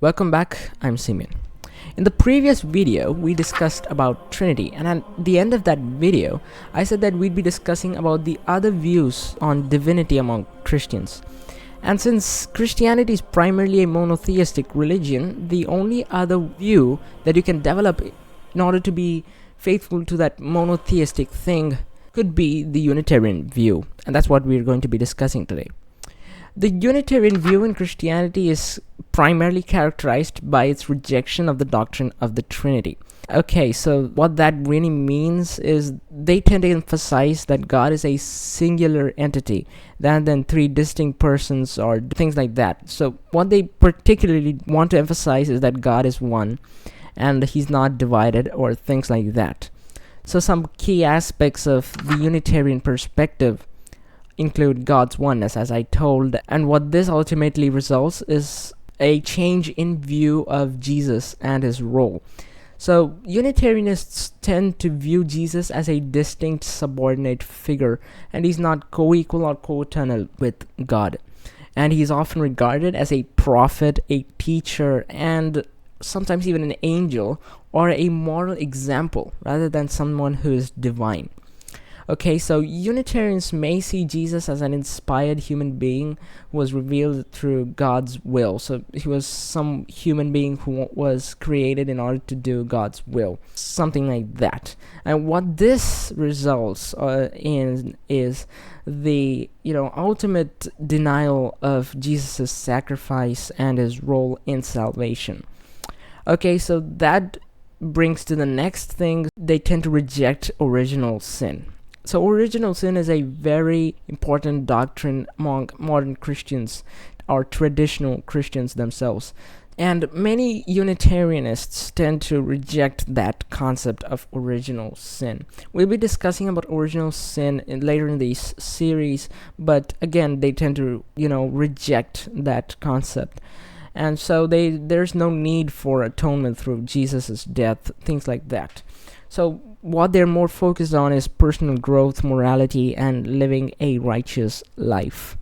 Welcome back, I'm Simeon. In the previous video, we discussed about Trinity, and at the end of that video, I said that we'd be discussing about the other views on divinity among Christians. And since Christianity is primarily a monotheistic religion, the only other view that you can develop in order to be faithful to that monotheistic thing could be the Unitarian view, and that's what we're going to be discussing today. The Unitarian view in Christianity is primarily characterized by its rejection of the doctrine of the Trinity. Okay, so what that really means is they tend to emphasize that God is a singular entity rather than three distinct persons or things like that. So what they particularly want to emphasize is that God is one and he's not divided or things like that. So some key aspects of the Unitarian perspective include God's oneness, as I told, and what this ultimately results is a change in view of Jesus and his role. So Unitarianists tend to view Jesus as a distinct subordinate figure, and he's not co-equal or co-eternal with God. And he's often regarded as a prophet, a teacher, and sometimes even an angel or a moral example rather than someone who is divine. Okay, so Unitarians may see Jesus as an inspired human being who was revealed through God's will. So he was some human being who was created in order to do God's will, something like that. And what this results in is the ultimate denial of Jesus' sacrifice and his role in salvation. Okay, so that brings to the next thing. They tend to reject original sin. So original sin is a very important doctrine among modern Christians, or traditional Christians themselves. And many Unitarianists tend to reject that concept of original sin. We'll be discussing about original sin later in this series, but again, they tend to, reject that concept. And so there's no need for atonement through Jesus' death, things like that. So what they're more focused on is personal growth, morality, and living a righteous life.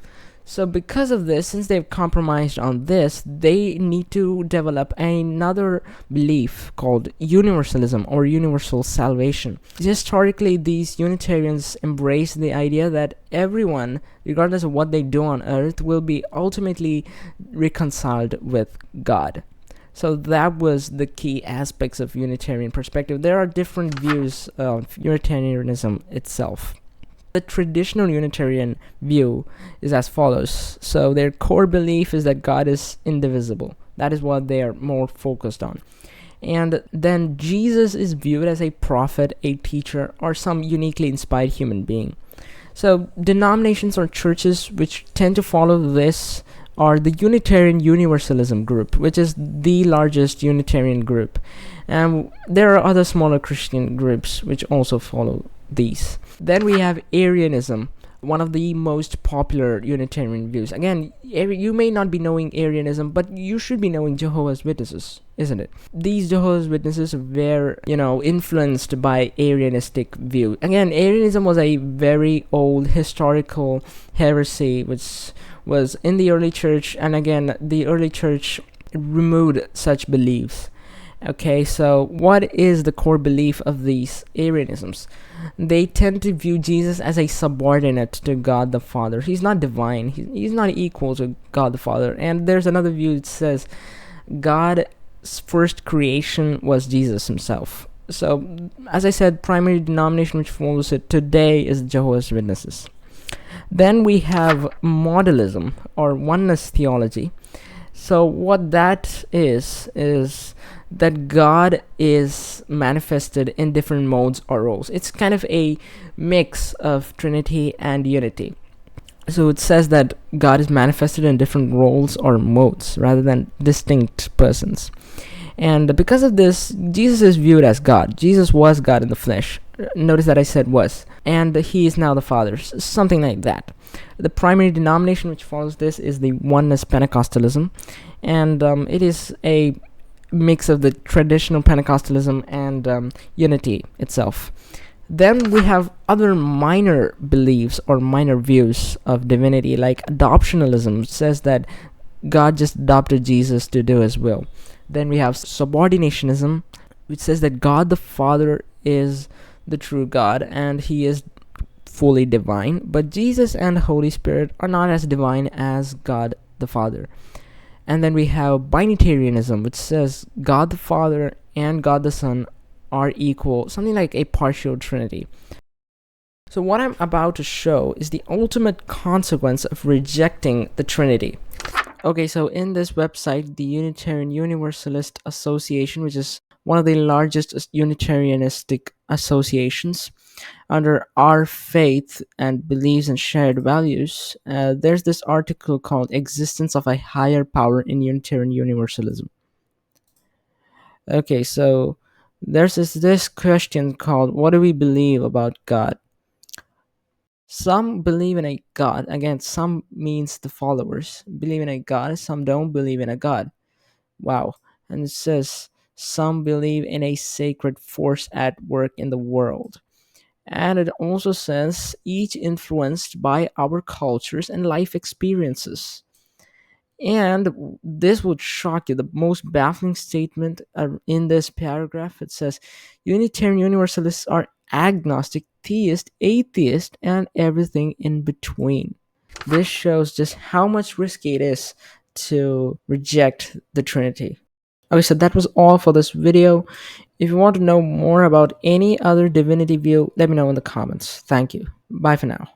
So because of this, since they've compromised on this, they need to develop another belief called universalism or universal salvation. Historically, these Unitarians embrace the idea that everyone, regardless of what they do on earth, will be ultimately reconciled with God. So that was the key aspects of Unitarian perspective. There are different views of Unitarianism itself. The traditional Unitarian view is as follows. So their core belief is that God is indivisible. That is what they are more focused on. And then Jesus is viewed as a prophet, a teacher, or some uniquely inspired human being. So denominations or churches which tend to follow this are the Unitarian Universalism group, which is the largest Unitarian group. And there are other smaller Christian groups which also follow these. Then we have Arianism, one of the most popular Unitarian views. Again, you may not be knowing Arianism, but you should be knowing Jehovah's Witnesses, isn't it? These Jehovah's Witnesses were, influenced by Arianistic view. Again, Arianism was a very old historical heresy which was in the early church, and again, the early church removed such beliefs. Okay, so what is the core belief of these Arianisms? They tend to view Jesus as a subordinate to God the Father. He's not divine. He's not equal to God the Father. And there's another view that says God's first creation was Jesus himself. So, as I said, primary denomination which follows it today is Jehovah's Witnesses. Then we have modalism or oneness theology. So what that is that God is manifested in different modes or roles. It's kind of a mix of Trinity and Unity. So it says that God is manifested in different roles or modes rather than distinct persons. And because of this, Jesus is viewed as God. Jesus was God in the flesh. Notice that I said was. And he is now the Father. Something like that. The primary denomination which follows this is the Oneness Pentecostalism. And it is a mix of the traditional Pentecostalism and Unity itself. Then we have other minor beliefs or minor views of divinity, like adoptionalism says that God just adopted Jesus to do his will. Then we have subordinationism, which says that God the Father is the true God and he is fully divine, but Jesus and the Holy Spirit are not as divine as God the Father. And then we have binitarianism, which says God the Father and God the Son are equal, something like a partial Trinity. So what I'm about to show is the ultimate consequence of rejecting the Trinity. Okay, so in this website, the Unitarian Universalist Association, which is one of the largest Unitarianistic associations, under our faith and beliefs and shared values, there's this article called Existence of a Higher Power in Unitarian Universalism. Okay, so there's this question called, what do we believe about God? Some believe in a God. Again, some means the followers believe in a God, some don't believe in a God. Wow. And it says some believe in a sacred force at work in the world. And it also says each influenced by our cultures and life experiences. And this would shock you. The most baffling statement in this paragraph, it says Unitarian Universalists are agnostic, theist, atheist, and everything in between. This shows just how much risky it is to reject the Trinity. Okay, so that was all for this video. If you want to know more about any other divinity view, let me know in the comments. Thank you. Bye for now.